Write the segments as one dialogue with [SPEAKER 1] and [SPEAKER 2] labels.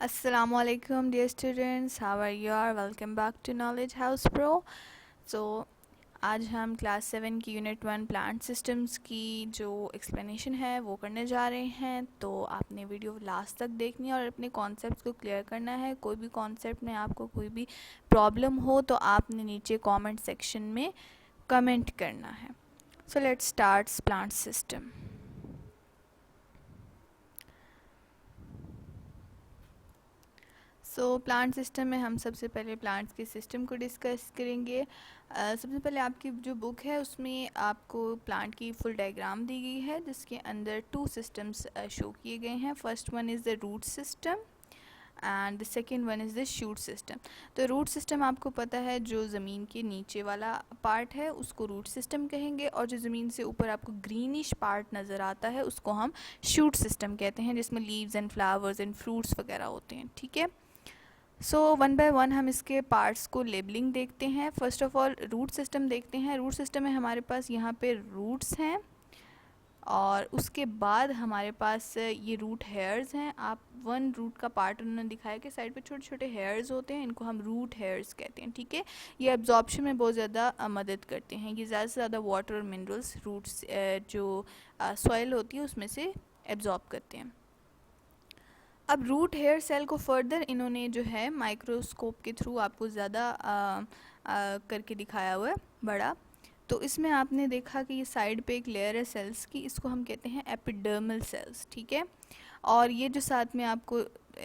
[SPEAKER 1] Assalamualaikum dear students, how are you all? Welcome back to Knowledge House Pro. So आज हम class 7 की unit 1 plant systems की जो explanation है वो करने जा रहे हैं। तो आपने वीडियो लास्ट तक देखनी है और अपने कॉन्सेप्ट्स को क्लियर करना है। कोई भी कॉन्सेप्ट में आपको कोई भी प्रॉब्लम हो तो आपने नीचे कमेंट सेक्शन में कमेंट करना है। So let's start plant system. Plant system में हम सबसे पहले प्लांट्स के सिस्टम को डिस्कस करेंगे। सबसे पहले आपकी जो बुक है उसमें आपको प्लांट की फुल डायग्राम दी गई है जिसके अंदर 2 सिस्टम्स शो किए गए हैं। First one is the root system and the second one is the shoot system. तो रूट सिस्टम आपको पता है जो ज़मीन के नीचे वाला पार्ट है उसको रूट सिस्टम कहेंगे, और जो ज़मीन से ऊपर आपको ग्रीनिश पार्ट नज़र आता है उसको हम शूट सिस्टम कहते हैं, जिसमें leaves and flowers and fruits वगैरह होते हैं। ठीक है, सो वन बाय वन हम इसके पार्ट्स को लेबलिंग देखते हैं। First of all root system देखते हैं। रूट सिस्टम में हमारे पास यहाँ पे रूट्स हैं और उसके बाद हमारे पास ये रूट हेयर्स हैं। आप वन रूट का पार्ट उन्होंने दिखाया कि साइड पे छोटे छोटे हेयर्स होते हैं, इनको हम रूट हेयर्स कहते हैं। ठीक है, ये एब्जॉर्प्शन में बहुत ज़्यादा मदद करते हैं। ये ज़्यादा से ज़्यादा वाटर और मिनरल्स रूट्स जो सॉइल होती है उसमें से एब्जॉर्ब करते हैं। अब रूट हेयर सेल को फर्दर इन्होंने जो है माइक्रोस्कोप के थ्रू आपको ज़्यादा करके दिखाया हुआ है बड़ा। तो इसमें आपने देखा कि ये साइड पे एक लेयर है सेल्स की, इसको हम कहते हैं एपिडर्मल सेल्स। ठीक है, और ये जो साथ में आपको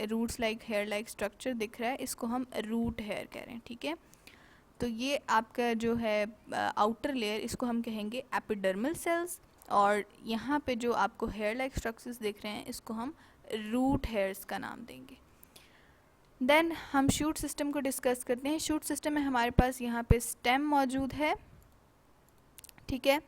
[SPEAKER 1] roots like hair like structure दिख रहा है इसको हम रूट हेयर कह रहे हैं। ठीक है, तो ये आपका जो है आउटर लेयर इसको हम कहेंगे एपिडर्मल सेल्स, और यहाँ पे जो आपको हेयर लाइक स्ट्रक्चर्स दिख रहे हैं इसको हम रूट हेयर्स का नाम देंगे। देन हम शूट सिस्टम को डिस्कस करते हैं। शूट सिस्टम में हमारे पास यहाँ पे स्टेम मौजूद है। ठीक है,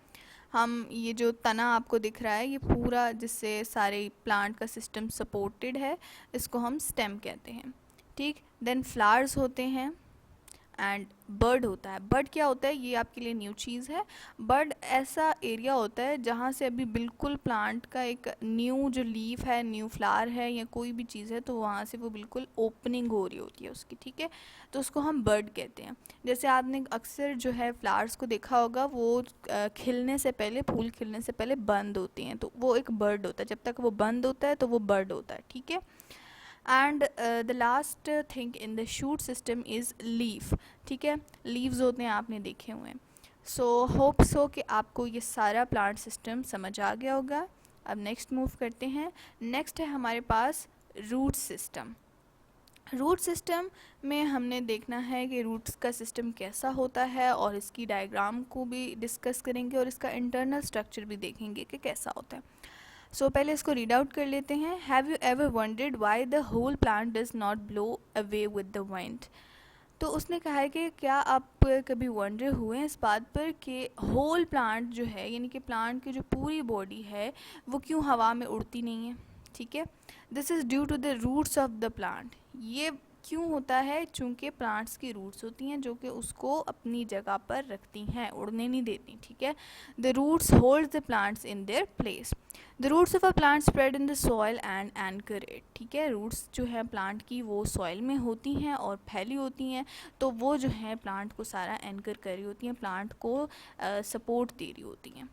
[SPEAKER 1] हम ये जो तना आपको दिख रहा है ये पूरा जिससे सारे प्लांट का सिस्टम सपोर्टेड है इसको हम स्टेम कहते हैं। ठीक, देन फ्लावर्स होते हैं एंड बर्ड होता है। बर्ड क्या होता है ये आपके लिए न्यू चीज़ है। बर्ड ऐसा एरिया होता है जहाँ से अभी बिल्कुल प्लांट का एक न्यू जो लीफ है, न्यू फ्लावर है या कोई भी चीज़ है तो वहाँ से वो बिल्कुल ओपनिंग हो रही होती है उसकी। ठीक है, तो उसको हम बर्ड कहते हैं। जैसे आपने अक्सर जो है फ्लावर्स को देखा होगा वो खिलने से पहले, फूल खिलने से पहले बंद होती हैं, तो वो एक बर्ड होता है। जब तक वो बंद होता है तो वो बर्ड होता है। ठीक है, and the last thing in the shoot system is leaf. ठीक है, लीव्स होते हैं, आपने देखे हुए हैं। सो होप सो कि आपको ये सारा प्लांट सिस्टम समझ आ गया होगा। अब नेक्स्ट मूव करते हैं। नेक्स्ट है हमारे पास रूट सिस्टम। रूट सिस्टम में हमने देखना है कि रूट्स का सिस्टम कैसा होता है और इसकी डायग्राम को भी डिस्कस करेंगे और इसका इंटरनल स्ट्रक्चर भी देखेंगे कि कैसा होता है। सो पहले इसको रीड आउट कर लेते हैं। Have you ever wondered why the whole plant does not blow away with the wind. तो उसने कहा है कि क्या आप कभी वंडर हुए इस बात पर कि होल प्लांट जो है यानी कि प्लांट की जो पूरी बॉडी है वो क्यों हवा में उड़ती नहीं है। ठीक है, this is due to the roots of the plant. ये क्यों होता है? चूँकि प्लांट्स की रूट्स होती हैं जो कि उसको अपनी जगह पर रखती हैं, उड़ने नहीं देती। ठीक है, the roots hold the plants in their place. The roots of a plant spread in the soil and anchor it. ठीक है, रूट्स जो है प्लांट की वो सॉइल में होती हैं और फैली होती हैं, तो वो जो है प्लांट को सारा एंकर कर रही होती हैं, प्लांट को सपोर्ट दे रही होती हैं।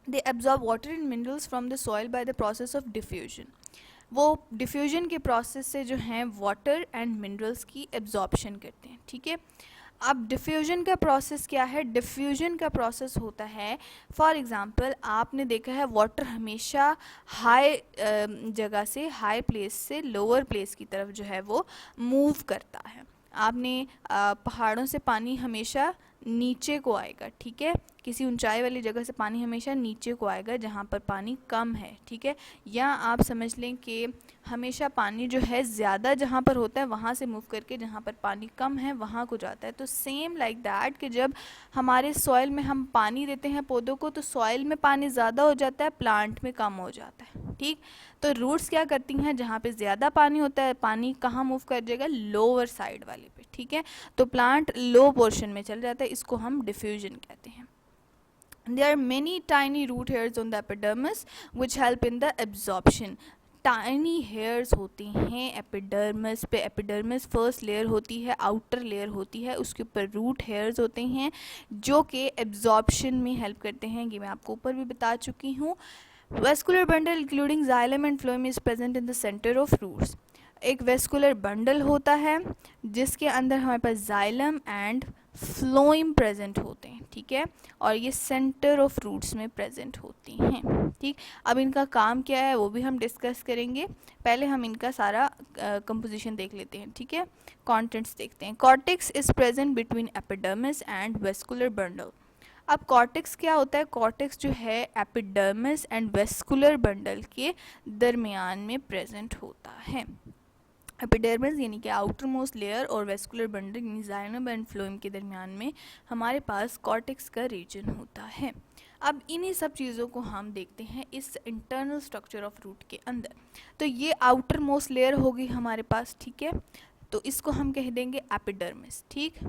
[SPEAKER 1] They absorb water and minerals from the soil by the process of diffusion. वो डिफ्यूजन के प्रोसेस से जो है वाटर एंड मिनरल्स की एब्जॉर्प्शन करते हैं। ठीक है, अब डिफ्यूजन का प्रोसेस क्या है? डिफ्यूजन का प्रोसेस होता है, फॉर एग्ज़ाम्पल आपने देखा है वाटर हमेशा हाई जगह से, हाई प्लेस से लोअर प्लेस की तरफ जो है वो मूव करता है। आपने पहाड़ों से पानी हमेशा नीचे को आएगा। ठीक है, किसी ऊंचाई वाली जगह से पानी हमेशा नीचे को आएगा जहाँ पर पानी कम है। ठीक है, या आप समझ लें कि हमेशा पानी जो है ज़्यादा जहाँ पर होता है वहाँ से मूव करके जहाँ पर पानी कम है वहाँ को जाता है। तो सेम लाइक दैट कि जब हमारे सॉइल में हम पानी देते हैं पौधों को तो सॉइल में पानी ज़्यादा हो जाता है, प्लांट में कम हो जाता है। ठीक, तो रूट्स क्या करती हैं, जहाँ पे ज़्यादा पानी होता है पानी कहाँ मूव कर जाएगा? लोअर साइड वाले पे। ठीक है, तो प्लांट लो पोर्शन में चल जाता है, इसको हम डिफ्यूजन कहते हैं। There are many tiny root hairs on the epidermis which help in the absorption. Tiny hairs होते हैं एपिडर्मिस पे। एपिडर्मिस फर्स्ट लेयर होती है, आउटर लेयर होती है, उसके ऊपर रूट हेयर्स होते हैं जो कि एब्जॉर्प्शन में हेल्प करते हैं। ये मैं आपको ऊपर भी बता चुकी हूँ। Vascular bundle including xylem and phloem is present in the centre of roots. एक वेस्कुलर बंडल होता है जिसके अंदर हमारे पास जाइलम एंड फ्लोएम प्रेजेंट होते हैं, ठीक है, और ये सेंटर ऑफ रूट्स में प्रेजेंट होती हैं, ठीक। अब इनका काम क्या है वो भी हम डिस्कस करेंगे, पहले हम इनका सारा कंपोजिशन देख लेते हैं, ठीक है। कंटेंट्स देखते हैं। Cortex is present between epidermis and vascular bundle. अब कॉर्टेक्स क्या होता है? कॉर्टेक्स जो है एपिडर्मिस एंड वेस्कुलर बंडल के दरमियान में प्रेजेंट होता है। एपिडर्मिस यानी कि आउटर मोस्ट लेयर और वेस्कुलर बंडल यानी जाइलम एंड फ्लोएम के दरमियान में हमारे पास कॉर्टेक्स का रीजन होता है। अब इन्हीं सब चीज़ों को हम देखते हैं इस इंटरनल स्ट्रक्चर ऑफ रूट के अंदर। तो ये आउटर मोस्ट लेयर होगी हमारे पास, ठीक है, तो इसको हम कह देंगे एपिडर्मिस, ठीक।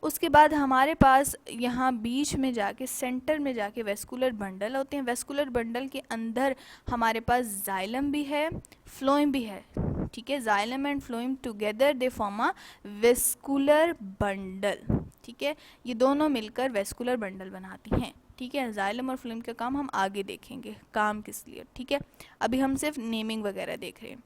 [SPEAKER 1] उसके बाद हमारे पास यहाँ बीच में जाके सेंटर में जाके वेस्कुलर बंडल होते हैं। वेस्कुलर बंडल के अंदर हमारे पास जाइलम भी है, फ्लोएम भी है, ठीक है। Xylem and phloem together they form a vascular bundle, ठीक है। ये दोनों मिलकर वेस्कुलर बंडल बनाती हैं, ठीक है। जाइलम और फ्लोएम का काम हम आगे देखेंगे, काम किस लिए, ठीक है। अभी हम सिर्फ नेमिंग वगैरह देख रहे हैं।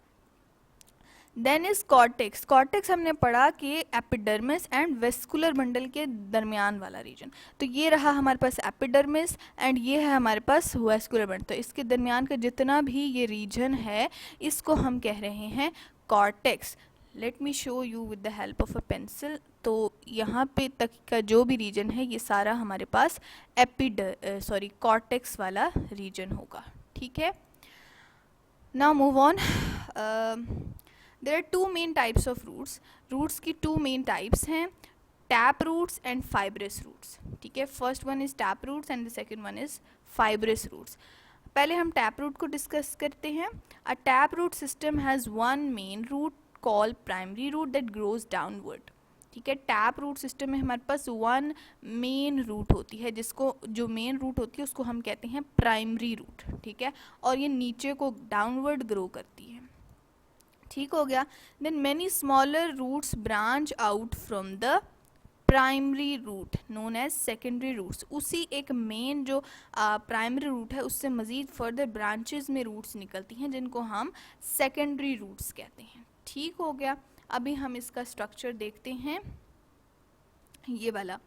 [SPEAKER 1] Then is cortex. कॉर्टेक्स हमने पढ़ा कि एपिडर्मिस एंड वेस्कुलर बंडल के दरमियान वाला रीजन। तो ये रहा हमारे पास एपिडर्मिस एंड ये है हमारे पास वेस्कुलर बंडल। तो इसके दरमियान का जितना भी ये रीजन है इसको हम कह रहे हैं cortex. Let me show you with the help of a pencil. तो यहाँ पे तक का जो भी रीजन है ये सारा हमारे पास कॉर्टेक्स वाला रीजन होगा, ठीक है। Now move on. There are two main types of roots. Roots की टू मेन टाइप्स हैं, tap roots and fibrous roots, ठीक है। First one is tap roots and the second one is fibrous roots. पहले हम tap root को discuss करते हैं। A tap root system has one main root called primary root that grows downward, ठीक है। Tap root system में हमारे पास one main root होती है, जिसको जो मेन रूट होती है उसको हम कहते हैं प्राइमरी रूट, ठीक है, और ये नीचे को डाउनवर्ड ग्रो करती है, ठीक हो गया। Then many smaller roots branch out from the primary root known as secondary roots. उसी एक मेन जो प्राइमरी रूट है उससे मज़ीद फर्दर ब्रांचेस में रूट्स निकलती हैं जिनको हम सेकेंडरी रूट्स कहते हैं, ठीक हो गया। अभी हम इसका स्ट्रक्चर देखते हैं, ये वाला।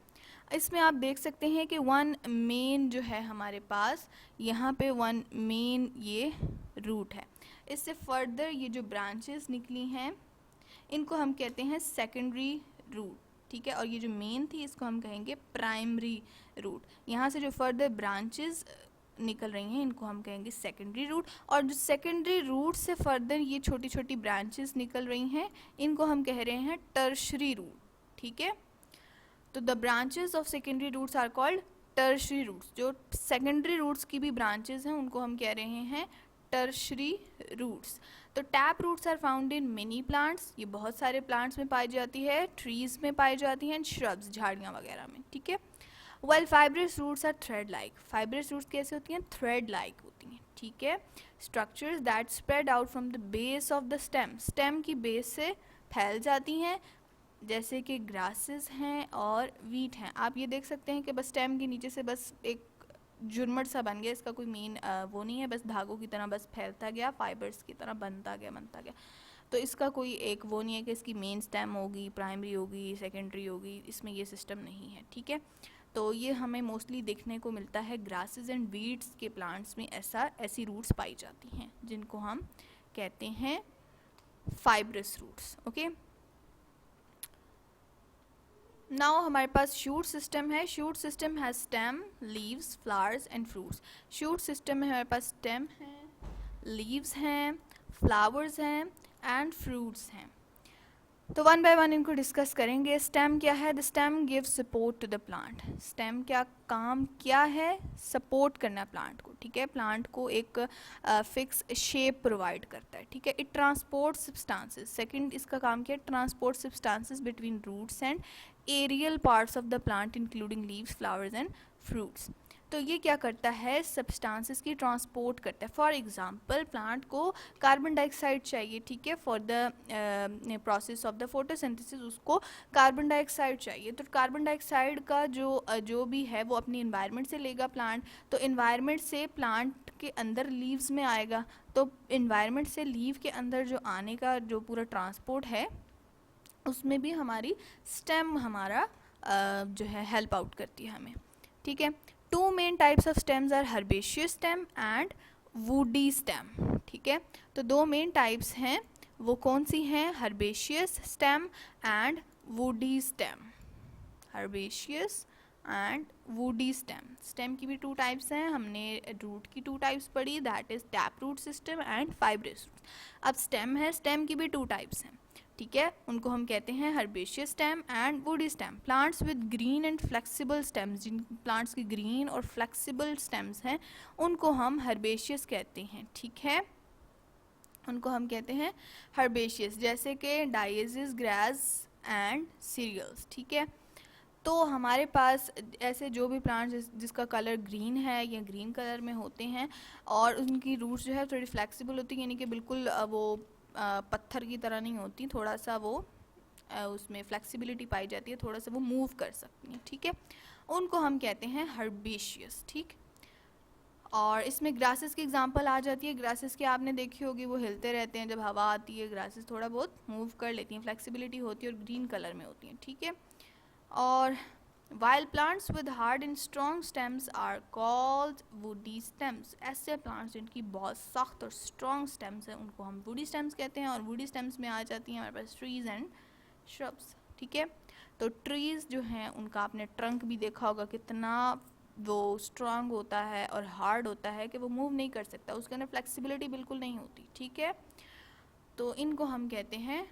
[SPEAKER 1] इसमें आप देख सकते हैं कि वन मेन जो है हमारे पास यहाँ पे वन मेन ये रूट है। इससे फर्दर ये जो ब्रांचेस निकली हैं इनको हम कहते हैं सेकेंडरी रूट, ठीक है, और ये जो मेन थी इसको हम कहेंगे प्राइमरी रूट। यहाँ से जो फर्दर ब्रांचेस निकल रही हैं इनको हम कहेंगे सेकेंडरी रूट, और जो सेकेंडरी रूट से फर्दर ये छोटी छोटी ब्रांचेस निकल रही हैं इनको हम कह रहे हैं टर्शरी रूट, ठीक है। तो the branches of secondary roots are called tertiary roots. जो सेकेंडरी रूट्स की भी ब्रांचेस हैं उनको हम कह रहे हैं टर्शरी रूट्स। तो tap roots are found in many plants, ये बहुत सारे प्लांट्स में पाई जाती है, ट्रीज में पाई जाती हैं, श्रब्स झाड़ियाँ वगैरह में, ठीक है। Well fibrous roots are thread like. Fibrous roots कैसे होती हैं? थ्रेड लाइक होती हैं, ठीक है। Structures that spread out from the base of the stem, stem की बेस से फैल जाती हैं, जैसे कि ग्रासेस हैं और वीट हैं। आप ये देख सकते हैं कि बस स्टेम के नीचे से बस एक जुर्मट सा बन गया, इसका कोई मेन वो नहीं है, बस धागों की तरह बस फैलता गया, फाइबर्स की तरह बनता गया। तो इसका कोई एक वो नहीं है कि इसकी मेन स्टेम होगी, प्राइमरी होगी, सेकेंडरी होगी, इसमें ये सिस्टम नहीं है, ठीक है। तो ये हमें मोस्टली देखने को मिलता है ग्रासेस एंड वीड्स के प्लांट्स में, ऐसी रूट्स पाई जाती हैं जिनको हम कहते हैं फाइब्रस रूट्स, ओके। नाउ हमारे पास शूट सिस्टम है। शूट सिस्टम है stem, leaves, flowers and fruits. Shoot system में हमारे पास स्टेम है, लीव्स हैं, फ्लावर्स हैं एंड फ्रूट्स हैं। तो वन बाय वन इनको डिस्कस करेंगे। स्टेम क्या है? The stem gives support to the plant. Stem क्या काम क्या है? सपोर्ट करना प्लांट को, ठीक है, प्लांट को एक फिक्स शेप प्रोवाइड करता है, ठीक है। It transport substances. सेकंड इसका काम क्या है? Transport substances between roots and aerial parts of the plant including leaves, flowers and fruits. तो ये क्या करता है, सब्सटेंसेस की ट्रांसपोर्ट करता है। फॉर एग्जांपल प्लांट को कार्बन डाइऑक्साइड चाहिए, ठीक है, for the process of the photosynthesis उसको कार्बन डाइऑक्साइड चाहिए। तो कार्बन डाइऑक्साइड का जो भी है वो अपनी इन्वायरमेंट से लेगा प्लांट, तो इन्वायरमेंट से प्लांट के अंदर लीव्स में आएगा, तो इन्वायरमेंट से लीव के अंदर जो आने का जो पूरा ट्रांसपोर्ट है उसमें भी हमारी स्टेम हमारा जो है हेल्प आउट करती है हमें, ठीक है। Two main types of stems are herbaceous stem and woody stem, ठीक है। तो दो मेन टाइप्स हैं, वो कौन सी हैं, herbaceous stem and woody stem. Herbaceous and woody stem, stem की भी टू टाइप्स हैं, हमने रूट की टू टाइप्स पढ़ी, that is tap root system and fibrous. अब स्टेम है, स्टेम की भी टू टाइप्स हैं, ठीक है, उनको हम कहते हैं herbaceous stem and woody stem. Plants with green and flexible stems, जिन प्लांट्स की ग्रीन और फ्लेक्सिबल स्टेम्स हैं उनको हम हर्बेशियस कहते हैं, ठीक है, उनको हम कहते हैं हर्बेशियस, जैसे कि डायसिस, ग्रास एंड सीरियल्स, ठीक है। तो हमारे पास ऐसे जो भी प्लांट्स जिसका कलर ग्रीन है या ग्रीन कलर में होते हैं और उनकी रूट्स जो है थोड़ी फ्लेक्सिबल होती है, यानी कि बिल्कुल वो पत्थर की तरह नहीं होती, थोड़ा सा वो उसमें फ्लेक्सिबिलिटी पाई जाती है, थोड़ा सा वो मूव कर सकती हैं, ठीक है, उनको हम कहते हैं हर्बेशियस, ठीक। और इसमें ग्रासेस की एग्जांपल आ जाती है, ग्रासेस की आपने देखी होगी, वो हिलते रहते हैं, जब हवा आती है ग्रासेस थोड़ा बहुत मूव कर लेती हैं, फ्लेक्सिबिलिटी होती है और ग्रीन कलर में होती हैं, ठीक है। और while plants with hard and strong stems are called woody stems, ऐसे plants जिनकी बहुत सख्त और strong stems हैं उनको हम woody stems कहते हैं। और woody stems में आ जाती हैं हमारे पास trees and shrubs, ठीक है। तो trees जो हैं उनका आपने trunk भी देखा होगा, कितना वो strong होता है और hard होता है कि वो move नहीं कर सकता, उसके अंदर flexibility बिल्कुल नहीं होती, ठीक है। तो इनको हम कहते हैं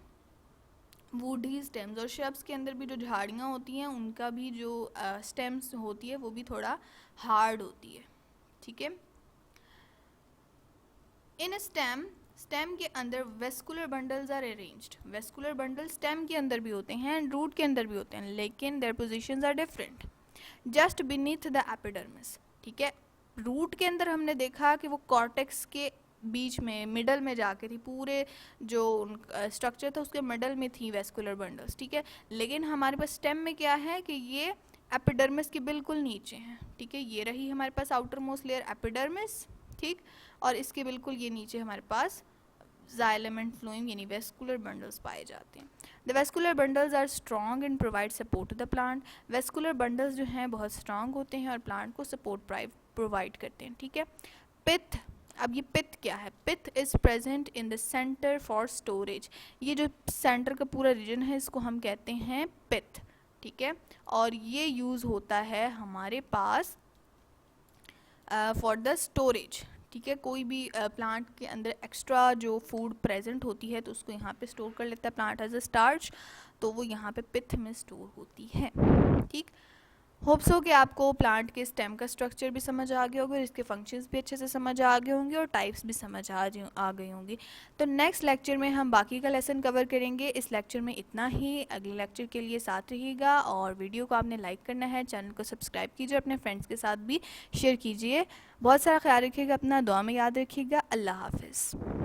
[SPEAKER 1] वुडी स्टेम्स। और श्रब्स के अंदर भी जो झाड़ियाँ होती हैं उनका भी जो स्टेम्स होती है वो भी थोड़ा हार्ड होती है, ठीक है। इन स्टेम, स्टेम के अंदर vascular bundles are arranged, vascular bundle stem के अंदर भी होते हैं एंड रूट के अंदर भी होते हैं, लेकिन their positions are different, just beneath the epidermis, ठीक है। रूट के अंदर हमने देखा कि वो कॉर्टेक्स के बीच में मिडल में जाके थी, पूरे जो स्ट्रक्चर था उसके मिडल में थी वेस्कुलर बंडल्स, ठीक है। लेकिन हमारे पास स्टेम में क्या है कि ये एपिडर्मिस के बिल्कुल नीचे हैं, ठीक है, ये रही हमारे पास आउटर मोस्ट लेयर एपिडर्मिस, ठीक, और इसके बिल्कुल ये नीचे हमारे पास जाइलम एंड फ्लोएम यानी वेस्कुलर बंडल्स पाए जाते हैं। The vascular bundles are strong and provide support to the plant, vascular bundles जो हैं बहुत स्ट्रॉन्ग होते हैं और प्लांट को सपोर्ट प्रोवाइड करते हैं, ठीक है। पिथ, अब ये पिथ क्या है, pith is present in the centre for storage, ये जो सेंटर का पूरा रीजन है इसको हम कहते हैं पिथ, ठीक है। और ये यूज होता है हमारे पास फॉर द स्टोरेज, ठीक है। कोई भी प्लांट के अंदर एक्स्ट्रा जो फूड प्रेजेंट होती है तो उसको यहाँ पे स्टोर कर लेता है प्लांट एज अ स्टार्च, तो वो यहाँ पे पिथ में स्टोर होती है, ठीक। होप्स हो कि आपको प्लांट के स्टेम का स्ट्रक्चर भी समझ आ गया होगा और इसके फंक्शंस भी अच्छे से समझ आ गए होंगे और टाइप्स भी समझ आ गई होंगी। तो नेक्स्ट लेक्चर में हम बाकी का लेसन कवर करेंगे। इस लेक्चर में इतना ही, अगले लेक्चर के लिए साथ रहिएगा और वीडियो को आपने लाइक करना है, चैनल को सब्सक्राइब कीजिए, अपने फ्रेंड्स के साथ भी शेयर कीजिए। बहुत सारा ख्याल रखिएगा अपना, दुआ में याद रखिएगा। अल्लाह हाफिज़।